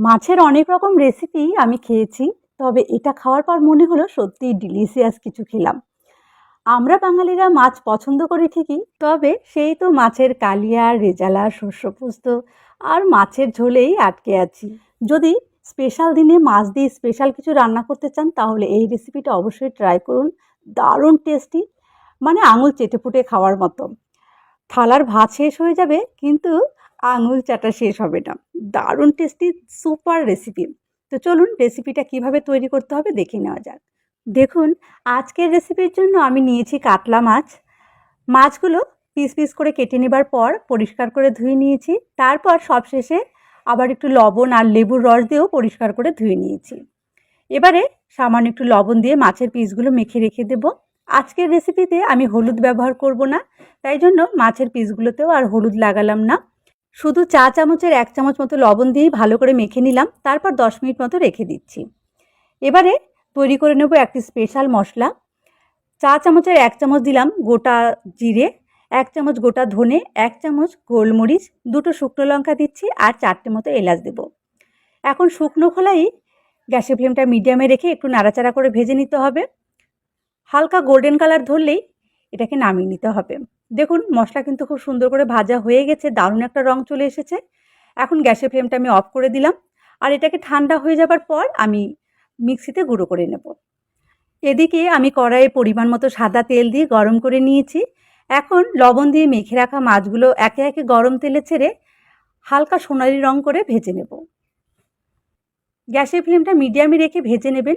মাছের অনেক রকম রেসিপি আমি খেয়েছি। তবে এটা খাওয়ার পর মনে হলো সত্যিই ডিলিশিয়াস কিছু খেলাম। আমরা বাঙালিরা মাছ পছন্দ করি ঠিকই, তবে সেই তো মাছের কালিয়া, রেজালা, শস্যপোস্ত আর মাছের ঝোলেই আটকে আছি। যদি স্পেশাল দিনে মাছ দিয়ে স্পেশাল কিছু রান্না করতে চান তাহলে এই রেসিপিটা অবশ্যই ট্রাই করুন। দারুণ টেস্টি, মানে আঙুল চেটেপুটে খাওয়ার মতো। থালার ভাত শেষ হয়ে যাবে কিন্তু আঙুল চাটা শেষ হবে না। দারুণ টেস্টি, সুপার রেসিপি। তো চলুন রেসিপিটা কিভাবে তৈরি করতে হবে দেখে নেওয়া যাক। দেখুন, আজকের রেসিপির জন্য আমি নিয়েছি কাতলা মাছ। মাছগুলো পিস পিস করে কেটে নেবার পর পরিষ্কার করে ধুয়ে নিয়েছি। তারপর সবশেষে আবার একটু লবণ আর লেবুর রস দিয়েও পরিষ্কার করে ধুয়ে নিয়েছি। এবারে সামান্য একটু লবণ দিয়ে মাছের পিসগুলো মেখে রেখে দেব। আজকের রেসিপিতে আমি হলুদ ব্যবহার করব না, তাই জন্য মাছের পিসগুলোতেও আর হলুদ লাগালাম না। শুধু চা চামচের 1 চামচ মতো লবণ দিয়েই ভালো করে মেখে নিলাম। তারপর 10 মিনিট মতো রেখে দিচ্ছি। এবারে তৈরি করে নেব একটি স্পেশাল মশলা। চা চামচের 1 চামচ দিলাম গোটা জিরে, 1 চামচ গোটা ধনে, 1 চামচ গোলমরিচ, 2টো শুকনো লঙ্কা দিচ্ছি আর 4টে মতো এলাচ দেব। এখন শুকনো খোলাই গ্যাসের ফ্লেমটা মিডিয়ামে রেখে একটু নাড়াচাড়া করে ভেজে নিতে হবে। হালকা গোল্ডেন কালার ধরলেই এটাকে নামিয়ে নিতে হবে। দেখুন, মশলা কিন্তু খুব সুন্দর করে ভাজা হয়ে গেছে, দারুণ একটা রং চলে এসেছে। এখন গ্যাসের ফ্লেমটা আমি অফ করে দিলাম আর এটাকে ঠান্ডা হয়ে যাবার পর আমি মিক্সিতে গুঁড়ো করে নেব। এদিকে আমি কড়াইয়ে পরিমাণ মতো সাদা তেল দিয়ে গরম করে নিয়েছি। এখন লবণ দিয়ে মেখে রাখা মাছগুলো একে একে গরম তেলে ছেড়ে হালকা সোনালি রং করে ভেজে নেব। গ্যাসের ফ্লেমটা মিডিয়ামে রেখে ভেজে নেবেন।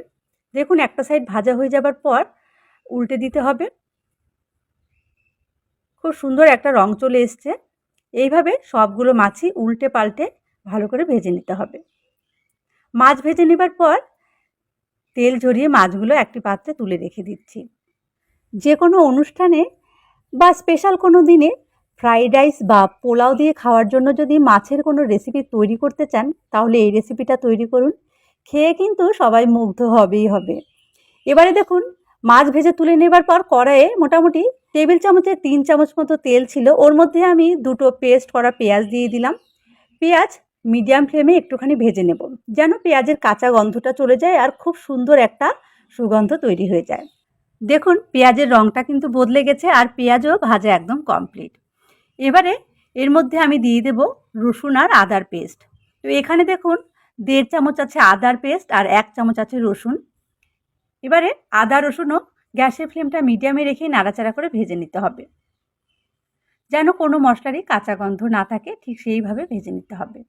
দেখুন, একটা সাইড ভাজা হয়ে যাবার পর উল্টে দিতে হবে। খুব সুন্দর একটা রং চলে এসছে। এইভাবে সবগুলো মাছই উল্টে পাল্টে ভালো করে ভেজে নিতে হবে। মাছ ভেজে নেবার পর তেল ঝরিয়ে মাছগুলো একটি পাত্রে তুলে রেখে দিচ্ছি। যে কোনো অনুষ্ঠানে বা স্পেশাল কোনো দিনে ফ্রাইড রাইস বা পোলাও দিয়ে খাওয়ার জন্য যদি মাছের কোনো রেসিপি তৈরি করতে চান তাহলে এই রেসিপিটা তৈরি করুন। খেয়ে কিন্তু সবাই মুগ্ধ হবেই হবে। এবারে দেখুন, মাছ ভেজে তুলে নেবার পর কড়াইয়ে মোটামুটি টেবিল চামচের 3 চামচ মতো তেল ছিল। ওর মধ্যে আমি 2টো পেস্ট করা পেঁয়াজ দিয়ে দিলাম। পেঁয়াজ মিডিয়াম ফ্লেমে একটুখানি ভেজে নেব, যেন পেঁয়াজের কাঁচা গন্ধটা চলে যায় আর খুব সুন্দর একটা সুগন্ধ তৈরি হয়ে যায়। দেখুন, পেঁয়াজের রঙটা কিন্তু বদলে গেছে আর পেঁয়াজও ভাজা একদম কমপ্লিট। এবারে এর মধ্যে আমি দিয়ে দেব রসুন আর আদার পেস্ট। তো এখানে দেখুন 1.5 চামচ আছে আদার পেস্ট আর 1 চামচ আছে রসুন। এবারে আদা রসুনও গ্যাসের ফ্লেমটা মিডিয়ামে রেখে নাড়াচাড়া করে ভেজে নিতে হবে, যেন কোনো মশলারই কাঁচা গন্ধ না থাকে, ঠিক সেইভাবে ভেজে নিতে হবে।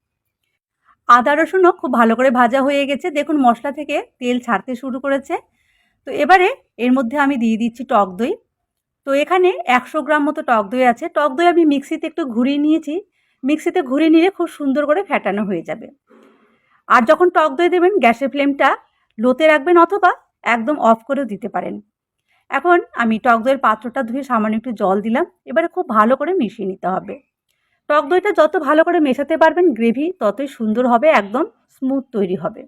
আদা রসুনও খুব ভালো করে ভাজা হয়ে গেছে। দেখুন, মশলা থেকে তেল ছাড়তে শুরু করেছে। তো এবারে এর মধ্যে আমি দিয়ে দিচ্ছি টক দই। তো এখানে 100 গ্রাম মতো টক দই আছে। টক দই আমি মিক্সিতে একটু ঘুরিয়ে নিয়েছি। মিক্সিতে ঘুরিয়ে নিলে খুব সুন্দর করে ফ্যাটানো হয়ে যাবে। আর যখন টক দই দেবেন গ্যাসের ফ্লেমটা লোতে রাখবেন অথবা একদম অফ করেও দিতে পারেন। এখন আমি টক দইয়ের পাত্রটা ধুয়ে সামান্য একটু জল দিলাম। এবারে খুব ভালো করে মিশিয়ে নিতে হবে। টক দইটা যত ভালো করে মেশাতে পারবেন গ্রেভি ততই সুন্দর হবে, একদম স্মুথ তৈরি হবে।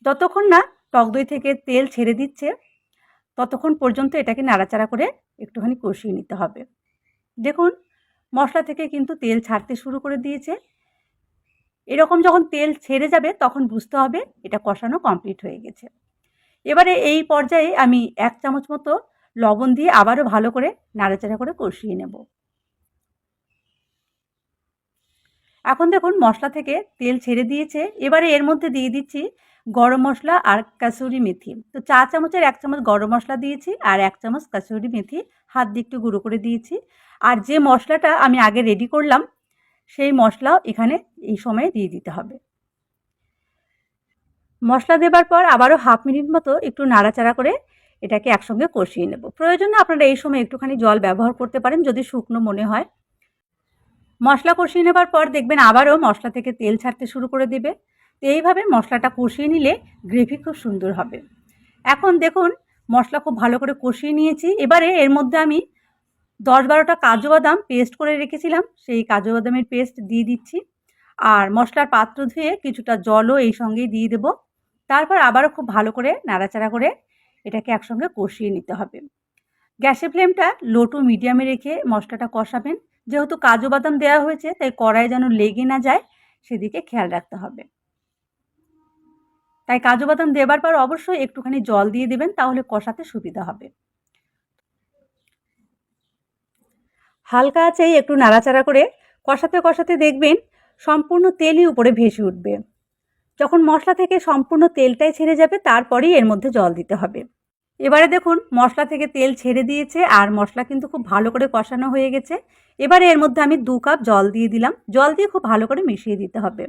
যতক্ষণ না টক দই থেকে তেল ছেড়ে দিচ্ছে ততক্ষণ পর্যন্ত এটাকে নাড়াচাড়া করে একটুখানি কষিয়ে নিতে হবে। দেখুন, মশলা থেকে কিন্তু তেল ছাড়তে শুরু করে দিয়েছে। এরকম যখন তেল ছেড়ে যাবে তখন বুঝতে হবে এটা কষানো কমপ্লিট হয়ে গেছে। এবারে এই পর্যায়ে আমি 1 চামচ মতো লবণ দিয়ে আবারও ভালো করে নাড়াচাড়া করে কষিয়ে নেব। এখন দেখুন, মশলা থেকে তেল ছেড়ে দিয়েছে। এবারে এর মধ্যে দিয়ে দিচ্ছি গরম মশলা আর কাসুরি মেথি। তো চা চামচের 1 চামচ গরম মশলা দিয়েছি আর 1 চামচ কাসুরি মেথি হাত দিয়ে একটু গুঁড়ো করে দিয়েছি। আর যে মশলাটা আমি আগে রেডি করলাম সেই মশলাও এখানে এই সময়ে দিয়ে দিতে হবে। মশলা দেবার পর আবারও হাফ মিনিট মতো একটু নাড়াচাড়া করে এটাকে একসঙ্গে কষিয়ে নেব। প্রয়োজনে আপনারা এই সময় একটুখানি জল ব্যবহার করতে পারেন যদি শুকনো মনে হয়। মশলা কষিয়ে নেবার পর দেখবেন আবারও মশলা থেকে তেল ছাড়তে শুরু করে দেবে। তো এইভাবে মশলাটা কষিয়ে নিলে গ্রেভি খুব সুন্দর হবে। এখন দেখুন, মশলা খুব ভালো করে কষিয়ে নিয়েছি। এবারে এর মধ্যে আমি 10-12টা কাজু বাদাম পেস্ট করে রেখেছিলাম, সেই কাজু বাদামের পেস্ট দিয়ে দিচ্ছি। আর মশলার পাত্র ধুয়ে কিছুটা জলও এই সঙ্গেই দিয়ে দেব। তারপর আবারও খুব ভালো করে নাড়াচাড়া করে এটাকে একসঙ্গে কষিয়ে নিতে হবে। গ্যাসের ফ্লেমটা লো টু মিডিয়ামে রেখে মশলাটা কষাবেন। যেহেতু কাজু বাদাম দেওয়া হয়েছে তাই কড়াইয়ে যেন লেগে না যায় সেদিকে খেয়াল রাখতে হবে। তাই কাজু বাদাম দেবার পর অবশ্যই একটুখানি জল দিয়ে দেবেন, তাহলে কষাতে সুবিধা হবে। হালকা আঁচেই একটু নাড়াচাড়া করে কষাতে কষাতে দেখবেন সম্পূর্ণ তেলই উপরে ভেসে উঠবে। যখন মশলা থেকে সম্পূর্ণ তেলটাই ছেড়ে যাবে তারপরেই এর মধ্যে জল দিতে হবে। এবারে দেখুন মশলা থেকে তেল ছেড়ে দিয়েছে আর মশলা কিন্তু খুব ভালো করে কষানো হয়ে গেছে। এবারে এর মধ্যে আমি 2 কাপ জল দিয়ে দিলাম। জল দিয়ে খুব ভালো করে মিশিয়ে দিতে হবে।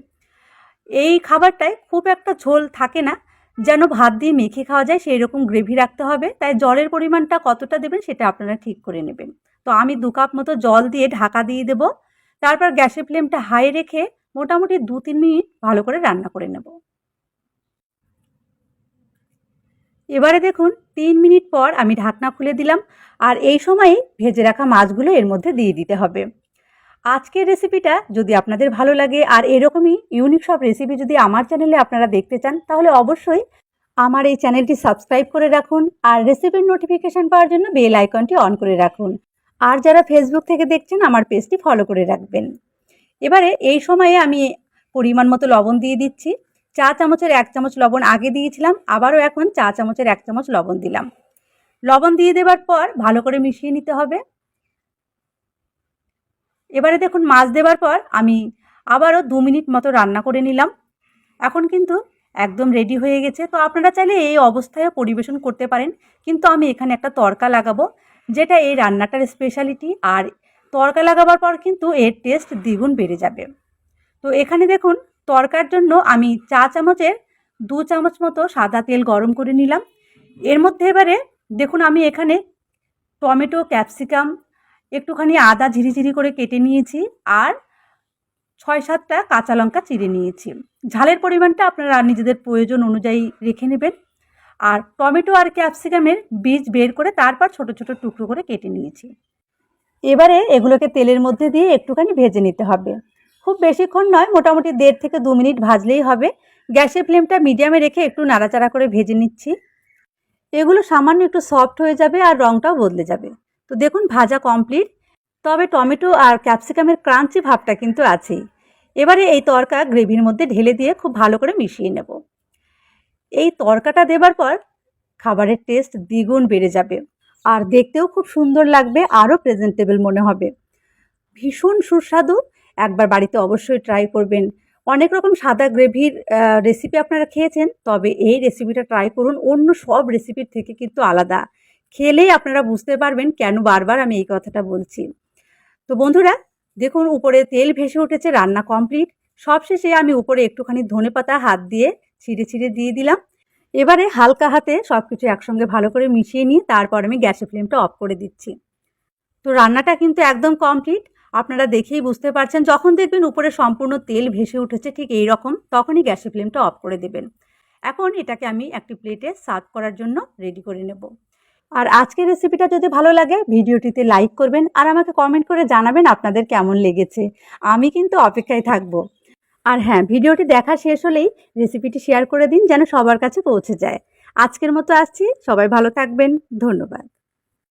এই খাবারটায় খুব একটা ঝোল থাকে না, যেন ভাত দিয়ে মেখে খাওয়া যায় সেই রকম গ্রেভি রাখতে হবে। তাই জলের পরিমাণটা কতটা দেবেন সেটা আপনারা ঠিক করে নেবেন। তো আমি 2 কাপ মতো জল দিয়ে ঢাকা দিয়ে দেব। তারপর গ্যাসের ফ্লেমটা হাই রেখে মোটামুটি 2-3 মিনিট ভালো করে রান্না করে নেব। এবারে দেখুন 3 মিনিট পর আমি ঢাকনা খুলে দিলাম আর এই সময়েই ভেজে রাখা মাছগুলো এর মধ্যে দিয়ে দিতে হবে। আজকের রেসিপিটা যদি আপনাদের ভালো লাগে আর এরকমই ইউনিক সব রেসিপি যদি আমার চ্যানেলে আপনারা দেখতে চান তাহলে অবশ্যই আমার এই চ্যানেলটি সাবস্ক্রাইব করে রাখুন আর রেসিপির নোটিফিকেশান পাওয়ার জন্য বেল আইকনটি অন করে রাখুন। আর যারা ফেসবুক থেকে দেখছেন আমার পেজটি ফলো করে রাখবেন। এবারে এই সময়ে আমি পরিমাণ মতো লবণ দিয়ে দিচ্ছি। চা চামচের 1 চামচ লবণ আগে দিয়েছিলাম, আবারও এখন চা চামচের 1 চামচ লবণ দিলাম। লবণ দিয়ে দেওয়ার পর ভালো করে মিশিয়ে নিতে হবে। এবারে দেখুন মাছ দেওয়ার পর আমি আবারও 2 মিনিট মতো রান্না করে নিলাম। এখন কিন্তু একদম রেডি হয়ে গেছে। তো আপনারা চাইলে এই অবস্থায়ও পরিবেশন করতে পারেন, কিন্তু আমি এখানে একটা তড়কা লাগাবো যেটা এই রান্নাটার স্পেশালিটি। আর তড়কা লাগাবার পর কিন্তু এর টেস্ট দ্বিগুণ বেড়ে যাবে। তো এখানে দেখুন তড়কার জন্য আমি চা চামচের 2 চামচ মতো সাদা তেল গরম করে নিলাম। এর মধ্যে এবারে দেখুন আমি এখানে টমেটো, ক্যাপসিকাম, একটুখানি আদা ঝিরিঝিরি করে কেটে নিয়েছি আর 6-7টা কাঁচা লঙ্কা চিড়ে নিয়েছি। ঝালের পরিমাণটা আপনারা নিজেদের প্রয়োজন অনুযায়ী রেখে নেবেন। আর টমেটো আর ক্যাপসিকামের বীজ বের করে তারপর ছোট ছোট টুকরো করে কেটে নিয়েছি। এবারে এগুলোকে তেলের মধ্যে দিয়ে একটুখানি ভেজে নিতে হবে। খুব বেশিক্ষণ নয়, মোটামুটি 1.5 থেকে 2 মিনিট ভাজলেই হবে। গ্যাসের ফ্লেমটা মিডিয়ামে রেখে একটু নাড়াচাড়া করে ভেজে নিচ্ছি। এগুলো সামান্য একটু সফট হয়ে যাবে আর রঙটাও বদলে যাবে। তো দেখুন ভাজা কমপ্লিট। তবে টমেটো আর ক্যাপসিকামের ক্রাঞ্চি ভাবটা কিন্তু আছেই। এবারে এই তড়কা গ্রেভির মধ্যে ঢেলে দিয়ে খুব ভালো করে মিশিয়ে নেব। এই তড়কাটা দেবার পর খাবারের টেস্ট দ্বিগুণ বেড়ে যাবে আর দেখতেও খুব সুন্দর লাগবে, আরও প্রেজেন্টেবল মনে হবে। ভীষণ সুস্বাদু, একবার বাড়িতে অবশ্যই ট্রাই করবেন। অনেক রকম সাদা গ্রেভির রেসিপি আপনারা খেয়েছেন, তবে এই রেসিপিটা ট্রাই করুন। অন্য সব রেসিপির থেকে কিন্তু আলাদা। খেলেই আপনারা বুঝতে পারবেন কেন বারবার আমি এই কথাটা বলছি। তো বন্ধুরা দেখুন উপরে তেল ভেসে উঠেছে, রান্না কমপ্লিট। সবশেষে আমি উপরে একটুখানি ধনেপাতা হাত দিয়ে ছিঁড়ে ছিঁড়ে দিয়ে দিলাম। এবারে হালকা হাতে সব কিছু একসঙ্গে ভালো করে মিশিয়ে নিয়ে তারপর আমি গ্যাসের ফ্লেমটা অফ করে দিচ্ছি। তো রান্নাটা কিন্তু একদম কমপ্লিট। আপনারা দেখেই বুঝতে পারছেন, যখন দেখবেন উপরে সম্পূর্ণ তেল ভেসে উঠেছে ঠিক এই রকম, তখনই গ্যাসের ফ্লেমটা অফ করে দেবেন। এখন এটাকে আমি একটি প্লেটে সার্ভ করার জন্য রেডি করে নেব। আর আজকের রেসিপিটা যদি ভালো লাগে ভিডিওটিতে লাইক করবেন আর আমাকে কমেন্ট করে জানাবেন আপনাদের কেমন লেগেছে। আমি কিন্তু অপেক্ষায় থাকব। আর হ্যাঁ, ভিডিওটি দেখা শেষ হলেই রেসিপিটি শেয়ার করে দিন যেন সবার কাছে পৌঁছে যায়। আজকের মতো আসছি, সবাই ভালো থাকবেন। ধন্যবাদ।